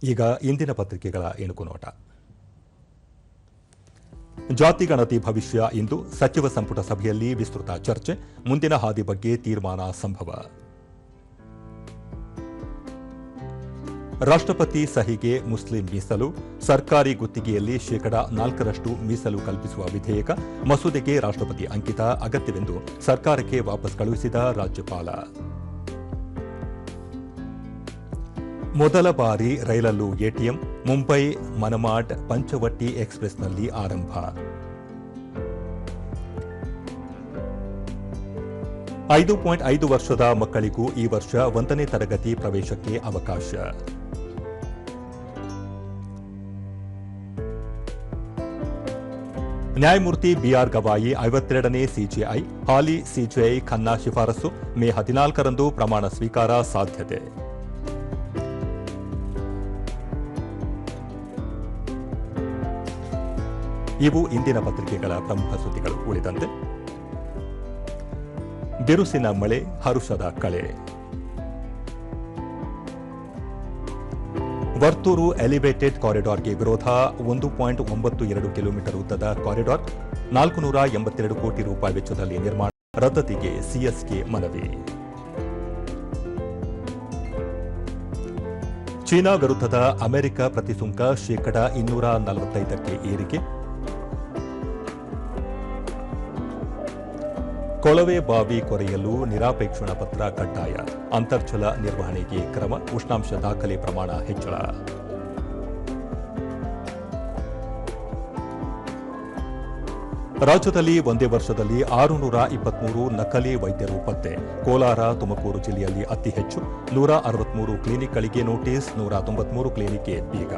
ಈಗ ಇಂದಿನ ಪತ್ರಿಕೆಗಳ ಇಣುಕು ನೋಟ. ಜಾತಿ ಗಣತಿ ಭವಿಷ್ಯ ಇಂದು ಸಚಿವ ಸಂಪುಟ ಸಭೆಯಲ್ಲಿ ವಿಸ್ತೃತ ಚರ್ಚೆ, ಮುಂದಿನ ಹಾದಿ ಬಗ್ಗೆ ತೀರ್ಮಾನ ಸಂಭವ. ರಾಷ್ಟ್ರಪತಿ ಸಹಿಗೆ ಮುಸ್ಲಿಂ ಮೀಸಲು, ಸರ್ಕಾರಿ ಗುತ್ತಿಗೆಯಲ್ಲಿ ಶೇಕಡಾ 4% ಮೀಸಲು ಕಲ್ಪಿಸುವ ವಿಧೇಯಕ, ಮಸೂದೆಗೆ ರಾಷ್ಟ್ರಪತಿ ಅಂಕಿತ ಅಗತ್ಯವೆಂದು ಸರ್ಕಾರಕ್ಕೆ ವಾಪಸ್ ಕಳುಹಿಸಿದ ರಾಜ್ಯಪಾಲ. ಮೊದಲ ಬಾರಿ ರೈಲಲ್ಲೂ ಎಟಿಎಂ, ಮುಂಬೈ ಮನಮಾಡ್ ಪಂಚವಟಿ ಎಕ್ಸ್ಪ್ರೆಸ್ನಲ್ಲಿ ಆರಂಭ. 5.5 ವರ್ಷದ ಮಕ್ಕಳಿಗೂ ಈ ವರ್ಷ 1ನೇ ತರಗತಿ ಪ್ರವೇಶಕ್ಕೆ ಅವಕಾಶ. ನ್ಯಾಯಮೂರ್ತಿ ಬಿಆರ್ ಗವಾಯಿ 52ನೇ ಸಿಜೆಐ, ಹಾಲಿ ಸಿಜೆಐ ಖನ್ನಾ ಶಿಫಾರಸು, ಮೇ 14ರಂದು ಪ್ರಮಾಣ ಸ್ವೀಕಾರ ಸಾಧ್ಯತೆ. ಇವು ಇಂದಿನ ಪತ್ರಿಕೆಗಳ ಪ್ರಮುಖ ಸುದ್ದಿಗಳು. ಉಳಿದಂತೆ ಬಿರುಸಿನ ಮಳೆ, ಹರುಷದ ಕಳೆ. ವರ್ತೂರು ಎಲಿವೇಟೆಡ್ ಕಾರಿಡಾರ್ಗೆ ವಿರೋಧ. 1.92 ಕಿಲೋಮೀಟರ್ ಉದ್ದದ ಕಾರಿಡಾರ್ 482 ಕೋಟಿ ರೂಪಾಯಿ ವೆಚ್ಚದಲ್ಲಿ ನಿರ್ಮಾಣ, ರದ್ದತಿಗೆ ಸಿಎಸ್ಗೆ ಮನವಿ. ಚೀನಾ ವಿರುದ್ಧದ ಅಮೆರಿಕ ಪ್ರತಿಸುಂಕ ಶೇಕಡಾ 245ಕ್ಕೆ ಏರಿಕೆ. ಕೊಳವೆ ಬಾವಿ ಕೊರೆಯಲು ನಿರಾಪೇಕ್ಷಣ ಪತ್ರ ಕಡ್ಡಾಯ, ಅಂತರ್ಜಲ ನಿರ್ವಹಣೆಗೆ ಕ್ರಮ, ಉಷ್ಣಾಂಶ ದಾಖಲೆ ಪ್ರಮಾಣ ಹೆಚ್ಚಳ. ರಾಜ್ಯದಲ್ಲಿ ಒಂದೇ ವರ್ಷದಲ್ಲಿ 623 ನಕಲಿ ವೈದ್ಯರು ಪತ್ತೆ. ಕೋಲಾರ, ತುಮಕೂರು ಜಿಲ್ಲೆಯಲ್ಲಿ ಅತಿ ಹೆಚ್ಚು. 163 ಕ್ಲಿನಿಕ್ಗಳಿಗೆ ನೋಟಿಸ್, 193 ಕ್ಲಿನಿಕ್ಗೆ ಬೀಗ.